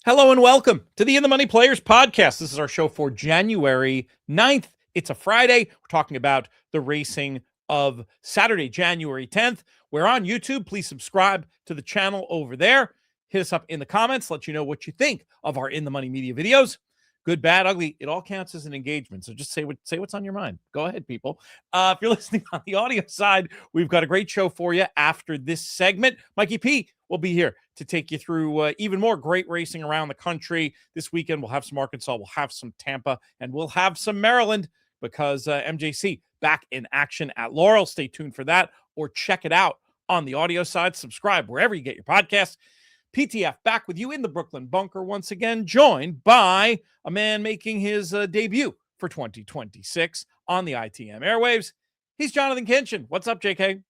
Hello and welcome to the In the Money Players podcast. This is our show for January 9th. It's a Friday. We're talking about the racing of Saturday, January 10th. We're on YouTube. Please subscribe to the channel over there. Hit us up in the comments. Let you know what you think of our In the Money media videos. Good, bad, ugly. It all counts as an engagement. So just say what's on your mind. Go ahead, people. If you're listening on the audio side, we've got a great show for you after this segment. Mikey P will be here to take you through even more great racing around the country. This weekend, we'll have some Arkansas, we'll have some Tampa, and we'll have some Maryland because MJC back in action at Laurel. Stay tuned for that or check it out on the audio side. Subscribe wherever you get your podcasts. PTF back with you in the Brooklyn bunker once again, joined by a man making his debut for 2026 on the ITM airwaves. He's Jonathan Kinchin. What's up, JK?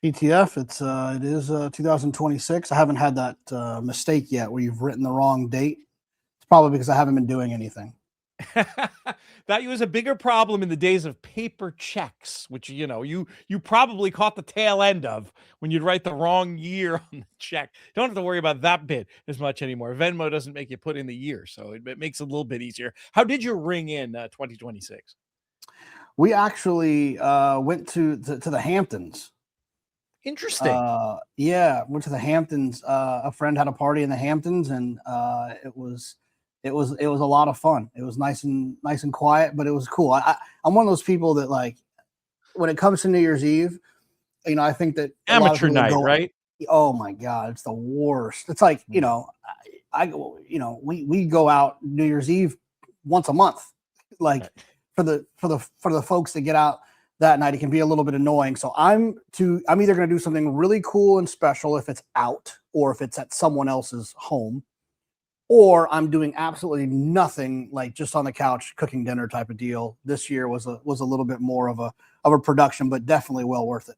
PTF, it is 2026. I haven't had that mistake yet where you've written the wrong date. It's probably because I haven't been doing anything. That was a bigger problem in the days of paper checks, which you probably caught the tail end of when you'd write the wrong year on the check. You don't have to worry about that bit as much anymore. Venmo doesn't make you put in the year, so it makes it a little bit easier. How did you ring in 2026? We actually went to the Hamptons. Interesting. Yeah, went to the Hamptons. A friend had a party in the Hamptons, and it was a lot of fun. It was nice and quiet, but it was cool. I'm one of those people that, like, when it comes to New Year's Eve, I think that amateur night, right? Oh my God, it's the worst. It's like, we go out New Year's Eve once a month. Like, right. for the folks that get out that night, it can be a little bit annoying. So I'm either going to do something really cool and special if it's out or if it's at someone else's home, or I'm doing absolutely nothing, like just on the couch cooking dinner type of deal. This year was a little bit more of a production, but definitely well worth it.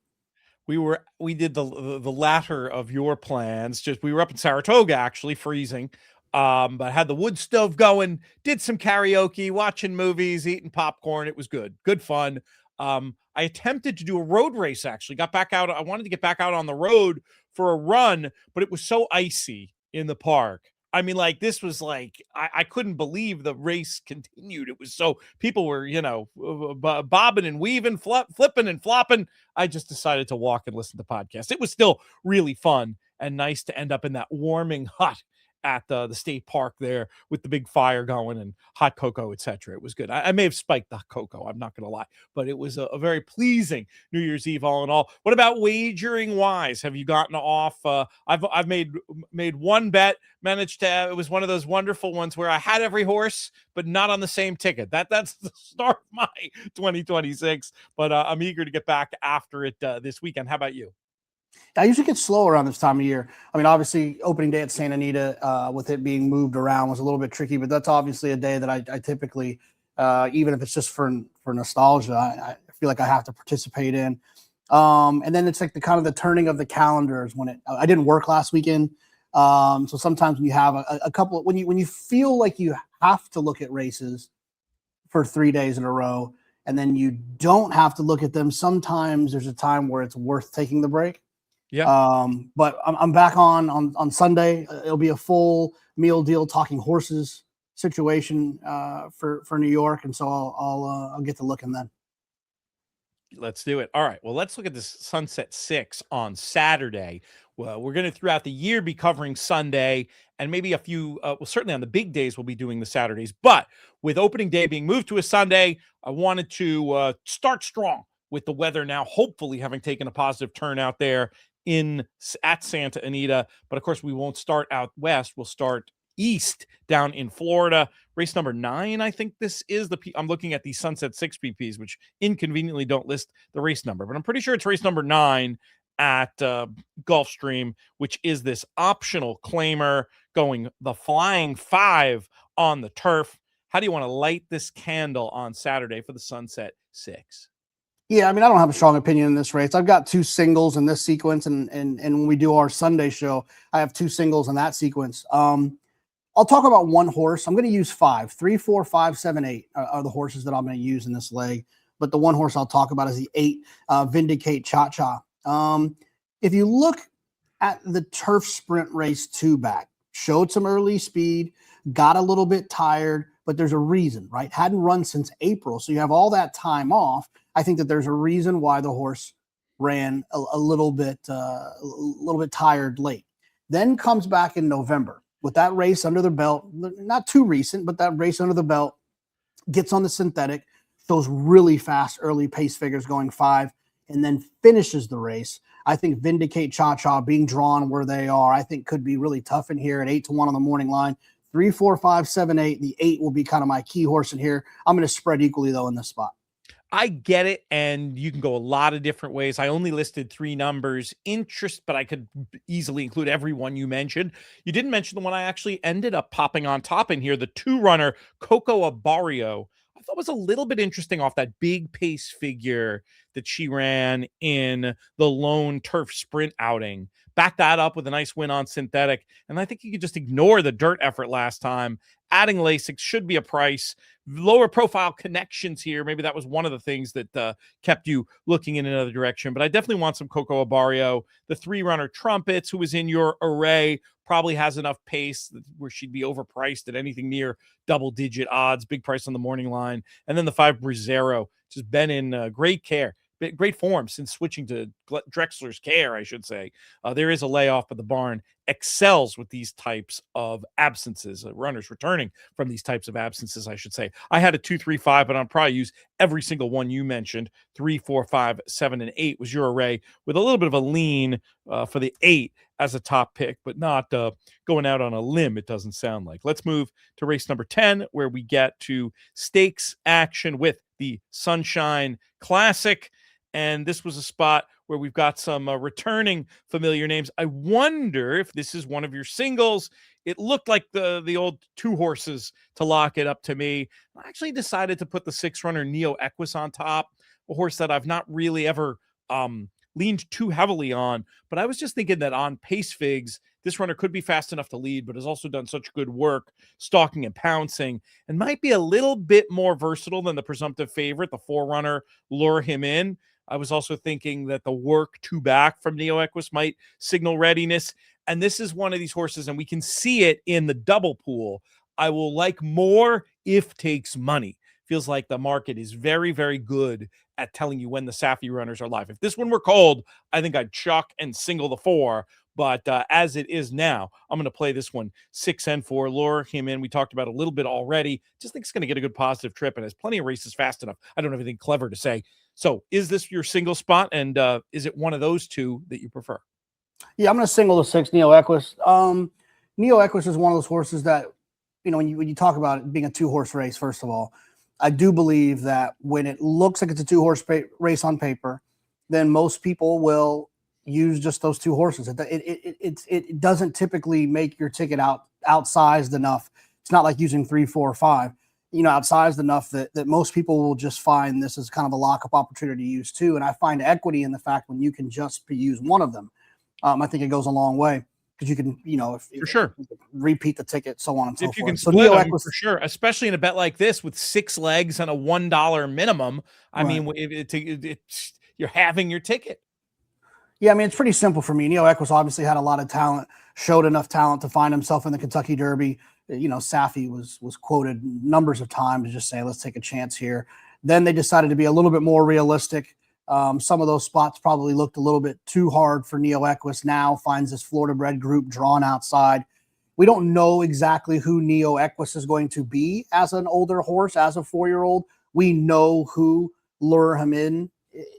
We did the latter of your plans. Just we were up in Saratoga, actually freezing, but had the wood stove going, did some karaoke, watching movies, eating popcorn. It was good fun. I attempted to do a road race, actually got back out. I wanted to get back out on the road for a run, but it was so icy in the park. I mean, like, this was like, I couldn't believe the race continued. It was so, people were, bobbing and weaving, flipping and flopping. I just decided to walk and listen to podcasts. It was still really fun and nice to end up in that warming hut at the state park there with the big fire going and hot cocoa, etc. It was good. I may have spiked the cocoa, I'm not going to lie, but it was a very pleasing New Year's Eve all in all. What about wagering wise? Have you gotten off? I've made one bet, managed to, it was one of those wonderful ones where I had every horse, but not on the same ticket. That's the start of my 2026, but I'm eager to get back after it this weekend. How about you? I usually get slow around this time of year. I mean, obviously, opening day at Santa Anita, with it being moved around, was a little bit tricky, but that's obviously a day that I typically, even if it's just for nostalgia, I feel like I have to participate in. And then it's like the turning of the calendars when I didn't work last weekend. So sometimes when you have a couple, when you feel like you have to look at races for 3 days in a row, and then you don't have to look at them, sometimes there's a time where it's worth taking the break. Yeah. But I'm back on Sunday. It'll be a full meal deal talking horses situation for New York, and so I'll get to looking then. Let's do it. All right. Well, let's look at this Sunset 6 on Saturday. Well, we're going to throughout the year be covering Sunday and maybe a few, certainly on the big days, we'll be doing the Saturdays. But with opening day being moved to a Sunday, I wanted to start strong with the weather now, hopefully having taken a positive turn out there at Santa Anita. But of course, we won't start out west. We'll start east down in Florida. Race number 9, I think this is I'm looking at the Sunset 6 PPs, which inconveniently don't list the race number, but I'm pretty sure it's race number 9 at Gulfstream, which is this optional claimer going the flying 5 on the turf. How do you want to light this candle on Saturday for the Sunset 6? Yeah, I mean, I don't have a strong opinion in this race. I've got 2 singles in this sequence, and when we do our Sunday show, I have 2 singles in that sequence. I'll talk about one horse. I'm going to use 5. 3, 4, 5, 7, 8 are the horses that I'm going to use in this leg. But the one horse I'll talk about is the 8, Vindicate Cha-Cha. If you look at the turf sprint race 2 back, showed some early speed, got a little bit tired, but there's a reason, right? Hadn't run since April. So you have all that time off. I think that there's a reason why the horse ran a little bit tired late. Then comes back in November with that race under the belt, not too recent, but that race under the belt, gets on the synthetic, those really fast early pace figures going 5, and then finishes the race. I think Vindicate Cha-Cha being drawn where they are, I think could be really tough in here at 8-1 on the morning line. 3, 4, 5, 7, 8. The 8 will be kind of my key horse in here. I'm going to spread equally, though, in this spot. I get it, and you can go a lot of different ways. I only listed 3 numbers. Interest, but I could easily include every one you mentioned. You didn't mention the one I actually ended up popping on top in here, the 2-runner Coco Abario. I thought was a little bit interesting off that big pace figure that she ran in the lone turf sprint outing. Back that up with a nice win on synthetic, and I think you could just ignore the dirt effort last time. Adding Lasix should be a price. Lower profile connections here. Maybe that was one of the things that kept you looking in another direction. But I definitely want some Coco Abario. The 3-runner Trumpets, who was in your array, probably has enough pace where she'd be overpriced at anything near double-digit odds. Big price on the morning line. And then the 5 Brizero, just been in great form since switching to Drexler's care, I should say. There is a layoff, but the barn excels with these types of absences, runners returning from these types of absences, I should say. I had a 2, 3, 5, but I'll probably use every single one you mentioned. 3, 4, 5, 7, and 8 was your array, with a little bit of a lean for the 8 as a top pick, but not going out on a limb, it doesn't sound like. Let's move to race number 10, where we get to stakes action with the Sunshine Classic. And this was a spot where we've got some returning familiar names. I wonder if this is one of your singles. It looked like the old 2 horses to lock it up to me. I actually decided to put the 6-runner Neo Equus on top, a horse that I've not really ever leaned too heavily on. But I was just thinking that on pace figs, this runner could be fast enough to lead, but has also done such good work stalking and pouncing, and might be a little bit more versatile than the presumptive favorite, the 4-runner Lure Him In. I was also thinking that the work 2 back from Neo Equus might signal readiness. And this is one of these horses, and we can see it in the double pool. I will like more if takes money. Feels like the market is very, very good at telling you when the Safi runners are live. If this one were cold, I think I'd chuck and single the 4. But as it is now, I'm going to play this one 6 and 4. Lure Him In. We talked about a little bit already. Just think it's going to get a good positive trip and has plenty of races fast enough. I don't have anything clever to say. So is this your single spot? And is it one of those 2 that you prefer? Yeah, I'm going to single the 6 Neo Equus. Neo Equus is one of those horses that, when you talk about it being a 2-horse race, first of all, I do believe that when it looks like it's a 2-horse race on paper, then most people will use just those 2 horses. It doesn't typically make your ticket outsized enough. It's not like using 3, 4, 5, outsized enough that most people will just find this as kind of a lockup opportunity to use 2. And I find equity in the fact when you can just use one of them. I think it goes a long way because you can, for sure, repeat the ticket, so on and so forth. If you can so split them, for sure, especially in a bet like this with 6 legs and a $1 minimum. I mean, you're having your ticket. Yeah, I mean, it's pretty simple for me. Neo Equus obviously had a lot of talent, showed enough talent to find himself in the Kentucky Derby. Safi was quoted numbers of times to just say, let's take a chance here. Then they decided to be a little bit more realistic. Some of those spots probably looked a little bit too hard for Neo Equus. Now finds this Florida bred group drawn outside. We don't know exactly who Neo Equus is going to be as an older horse, as a 4-year-old. We know who Lure Him In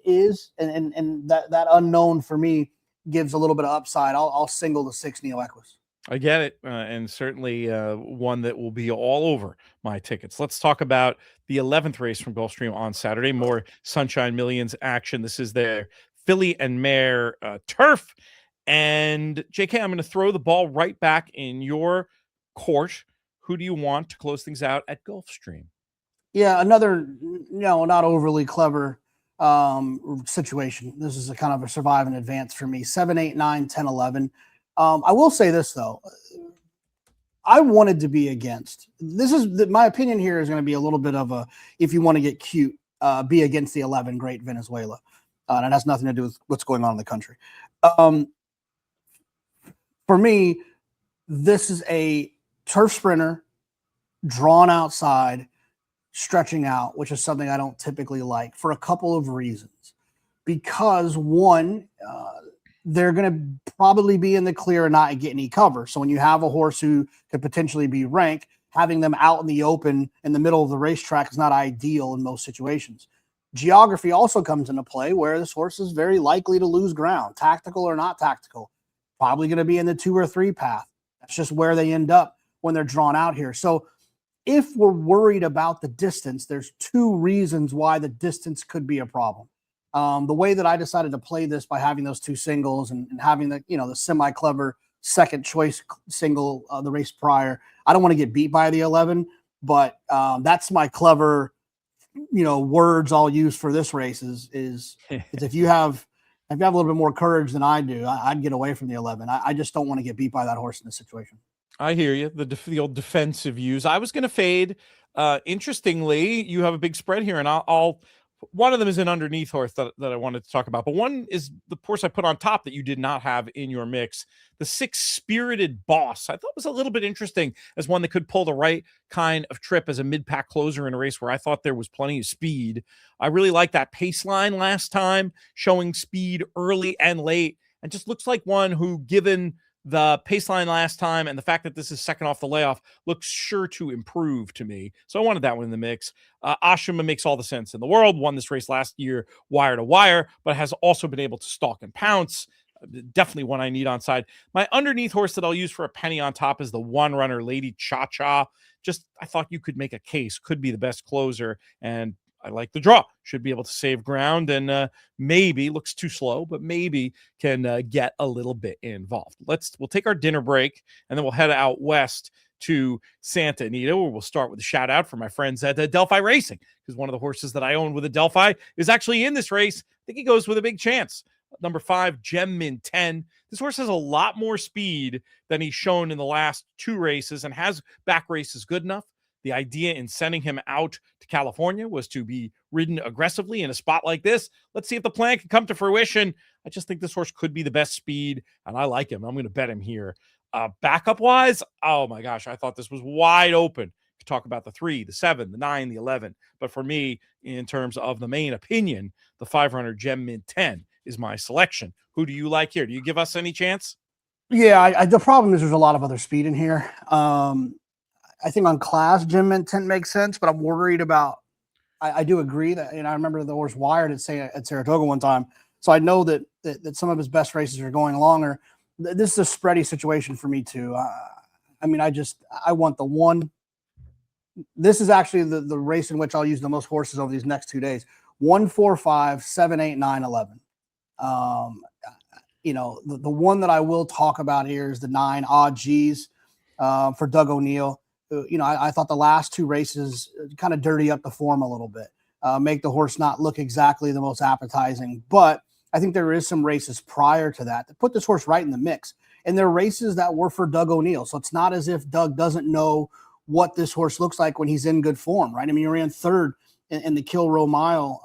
is, and that unknown for me gives a little bit of upside. I'll single the 6 Neo Equus. I get it, and certainly one that will be all over my tickets. Let's talk about the 11th race from Gulfstream on Saturday. More Sunshine Millions action. This is their filly and mare turf. And JK, I'm going to throw the ball right back in your court. Who do you want to close things out at Gulfstream? Yeah, another, not overly clever situation. This is a kind of a survive and advance for me. 7, 8, 9, 10, 11. I will say this, though. I wanted to be against. My opinion here is going to be a little bit of a, if you want to get cute, be against the 11 Great Venezuela. And it has nothing to do with what's going on in the country. For me, This is a turf sprinter drawn outside, stretching out, which is something I don't typically like for a couple of reasons. Because one, they're going to probably be in the clear and not get any cover. So when you have a horse who could potentially be rank, having them out in the open in the middle of the racetrack is not ideal in most situations. Geography also comes into play where this horse is very likely to lose ground, tactical or not tactical, probably going to be in the 2 or 3 path. That's just where they end up when they're drawn out here. So if we're worried about the distance, there's 2 reasons why the distance could be a problem. The way that I decided to play this by having those 2 singles and having the, the semi-clever second choice single the race prior, I don't want to get beat by the 11, but that's my clever, words I'll use for this race is if you have a little bit more courage than I do, I'd get away from the 11. I just don't want to get beat by that horse in this situation. I hear you. The old defensive views. I was going to fade. Interestingly, you have a big spread here, and I'll one of them is an underneath horse that I wanted to talk about, but one is the horse I put on top that you did not have in your mix. The 6 Spirited Boss I thought was a little bit interesting as one that could pull the right kind of trip as a mid-pack closer in a race where I thought there was plenty of speed. I really liked that pace line last time, showing speed early and late, and just looks like one who, given the pace line last time and the fact that this is second off the layoff, looks sure to improve to me. So I wanted that one in the mix. Ashima makes all the sense in the world. Won this race last year wire to wire, but has also been able to stalk and pounce. Definitely one I need on side. My underneath horse that I'll use for a penny on top is the 1 runner Lady Cha Cha. Just, I thought you could make a case, could be the best closer, and I like the draw. Should be able to save ground and maybe, looks too slow, but maybe can get a little bit involved. We'll take our dinner break and then we'll head out west to Santa Anita, where we'll start with a shout out for my friends at Delphi Racing, because one of the horses that I own with a Delphi is actually in this race. I think he goes with a big chance. Number 5, Gem Min 10. This horse has a lot more speed than he's shown in the last 2 races and has back races good enough. The idea in sending him out to California was to be ridden aggressively in a spot like this. Let's see if the plan can come to fruition. I just think this horse could be the best speed, and I like him. I'm going to bet him here. Backup-wise, oh my gosh, I thought this was wide open. You talk about the 3, the 7, the 9, the 11. But for me, in terms of the main opinion, the 5-runner Gem Min 10 is my selection. Who do you like here? Do you give us any chance? Yeah, the problem is there's a lot of other speed in here. I think on class, Gem Min 10 makes sense, but I'm worried about. I do agree that, I remember the horse wired at Saratoga one time, so I know that some of his best races are going longer. This is a spready situation for me too. I want the 1. This is actually the race in which I'll use the most horses over these next 2 days. 1, 4, 5, 7, 8, 9, 11. The one that I will talk about here is the 9 Odd G's for Doug O'Neill. I thought the last 2 races kind of dirty up the form a little bit, make the horse not look exactly the most appetizing. But I think there is some races prior to that put this horse right in the mix. And they're races that were for Doug O'Neill. So it's not as if Doug doesn't know what this horse looks like when he's in good form, right? I mean, he ran 3rd in the Kilroe Mile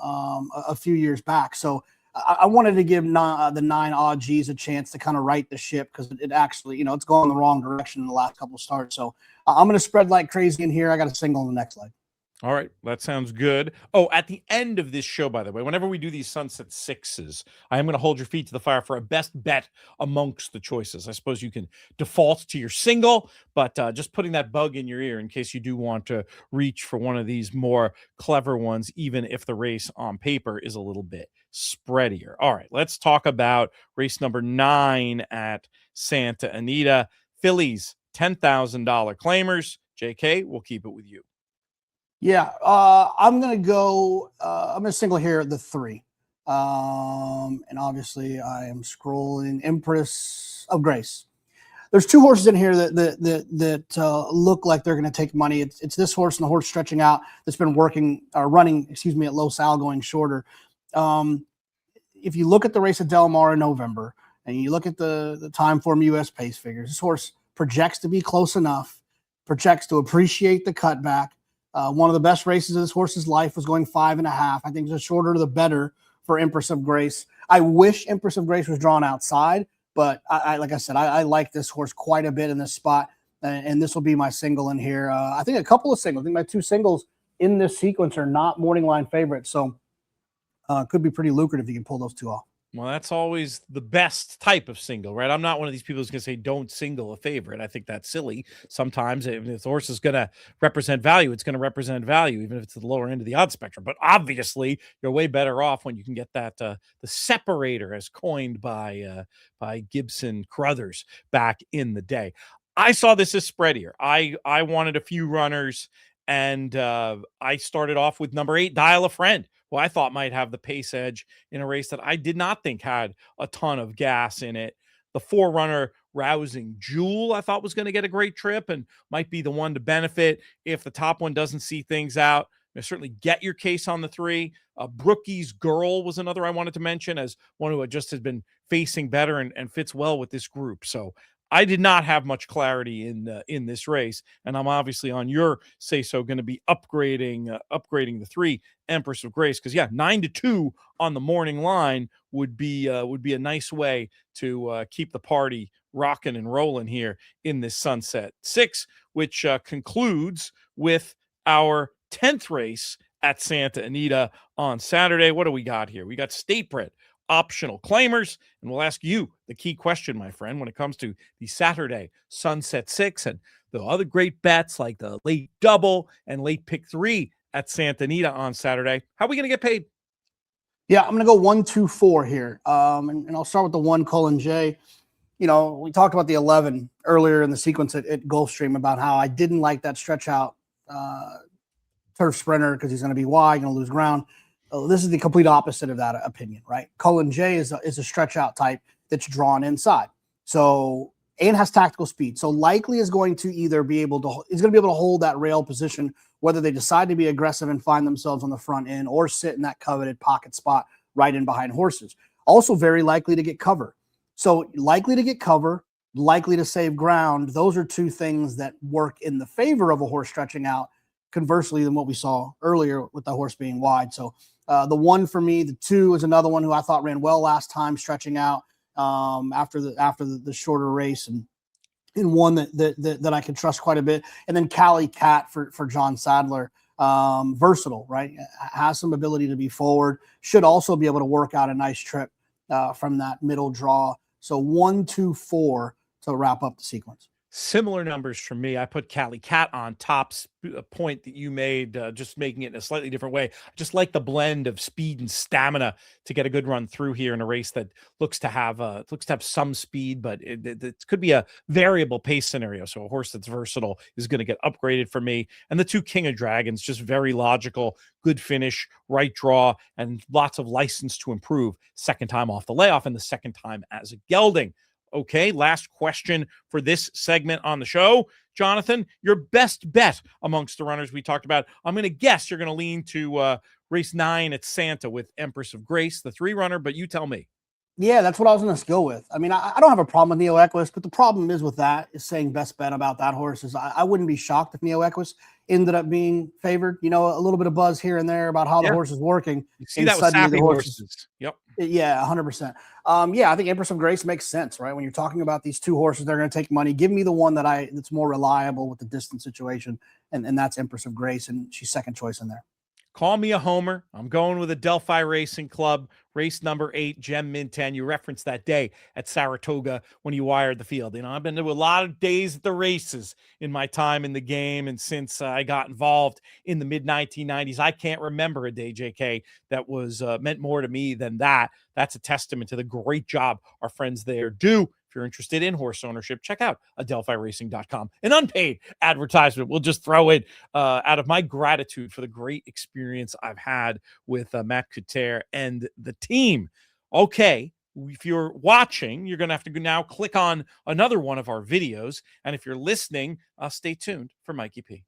a few years back. So I wanted to give the 9 Odd G's a chance to kind of right the ship, because it actually, it's going the wrong direction in the last couple of starts. So I'm going to spread like crazy in here. I got a single in the next leg. All right, that sounds good. Oh, at the end of this show, by the way, whenever we do these Sunset Sixes, I am going to hold your feet to the fire for a best bet amongst the choices. I suppose you can default to your single, but just putting that bug in your ear in case you do want to reach for one of these more clever ones, even if the race on paper is a little bit spreadier. All right, let's talk about race number 9 at Santa Anita. Phillies, $10,000 claimers. JK, we'll keep it with you. Yeah, I'm going to go, I'm going to single here the 3. And obviously I am scrolling Empress of Grace. There's 2 horses in here that look like they're going to take money. It's this horse and the horse stretching out that's been running at low sal going shorter. If you look at the race at Del Mar in November and you look at the time form US pace figures, this horse projects to be close enough, projects to appreciate the cutback. One of the best races of this horse's life was going 5.5. I think the shorter the better for Empress of Grace. I wish Empress of Grace was drawn outside, But like I said, I like this horse quite a bit in this spot, and this will be my single in here. I think a couple of singles. I think my 2 singles in this sequence are not morning line favorites, so could be pretty lucrative if you can pull those 2 off. Well, that's always the best type of single, right? I'm not one of these people who's going to say don't single a favorite. I think that's silly. Sometimes if the horse is going to represent value, it's going to represent value, even if it's at the lower end of the odds spectrum. But obviously, you're way better off when you can get that the separator, as coined by Gibson Crothers back in the day. I saw this as spreadier. I wanted a few runners, and I started off with number 8, Dial a Friend, who I thought might have the pace edge in a race that I did not think had a ton of gas in it. The 4-runner Rousing Jewel, I thought was going to get a great trip and might be the one to benefit if the top one doesn't see things out. Certainly get your case on the 3. Brookie's Girl was another I wanted to mention as one who has been facing better and fits well with this group. So I did not have much clarity in this race, and I'm obviously on your say so going to be upgrading the 3 Empress of Grace, because 9-2 on the morning line would be a nice way to keep the party rocking and rolling here in this Sunset 6, which concludes with our 10th race at Santa Anita on Saturday. What do we got here? We got State Bred optional claimers, and we'll ask you the key question, my friend, when it comes to the Saturday Sunset 6 and the other great bets like the late double and late pick 3 at Santa Anita on Saturday. How are we going to get paid? Yeah, I'm going to go 1, 2, 4 here. And I'll start with the 1, Cullen J. We talked about the 11 earlier in the sequence at Gulfstream about how I didn't like that stretch out turf sprinter because he's going to be wide, going to lose ground. This is the complete opposite of that opinion, right? Cullen J is a stretch out type that's drawn inside. So, and has tactical speed. So likely is going to either be able to hold that rail position, whether they decide to be aggressive and find themselves on the front end or sit in that coveted pocket spot right in behind horses. Also very likely to get cover. So likely to get cover, likely to save ground. Those are 2 things that work in the favor of a horse stretching out, conversely than what we saw earlier with the horse being wide. So the 1 for me, the 2 is another one who I thought ran well last time, stretching out after the shorter race, and one that I can trust quite a bit. And then Cali Cat for John Sadler, versatile, right? Has some ability to be forward, should also be able to work out a nice trip from that middle draw. So 1, 2, 4 to wrap up the sequence. Similar numbers from me. I put Cali Cat on top. A point that you made, just making it in a slightly different way. I just like the blend of speed and stamina to get a good run through here in a race that looks to have some speed, but it could be a variable pace scenario. So a horse that's versatile is going to get upgraded for me. And the 2 King of Dragons, just very logical, good finish, right draw, and lots of license to improve. Second time off the layoff and the second time as a gelding. Okay, last question for this segment on the show. Jonathan, your best bet amongst the runners we talked about. I'm going to guess you're going to lean to race 9 at Santa with Empress of Grace, the 3-runner, but you tell me. Yeah, that's what I was going to go with. I mean, I don't have a problem with Neo Equus, but the problem is with that is saying best bet about that horse is I wouldn't be shocked if Neo Equus ended up being favored. A little bit of buzz here and there about how the horse is working. You see that with savvy horses. Yep. Yeah, 100%. I think Empress of Grace makes sense, right? When you're talking about these 2 horses, they're going to take money. Give me the one that's more reliable with the distance situation, and that's Empress of Grace, and she's second choice in there. Call me a homer. I'm going with a Delphi Racing Club, race number 8, Gem Min 10. You referenced that day at Saratoga when you wired the field. I've been to a lot of days at the races in my time in the game, and since I got involved in the mid-1990s, I can't remember a day, JK, that was meant more to me than that. That's a testament to the great job our friends there do. If you're interested in horse ownership, check out adelphiracing.com. An unpaid advertisement. We'll just throw it out of my gratitude for the great experience I've had with Matt Couture and the team. Okay, if you're watching, you're going to have to now click on another one of our videos. And if you're listening, stay tuned for Mikey P.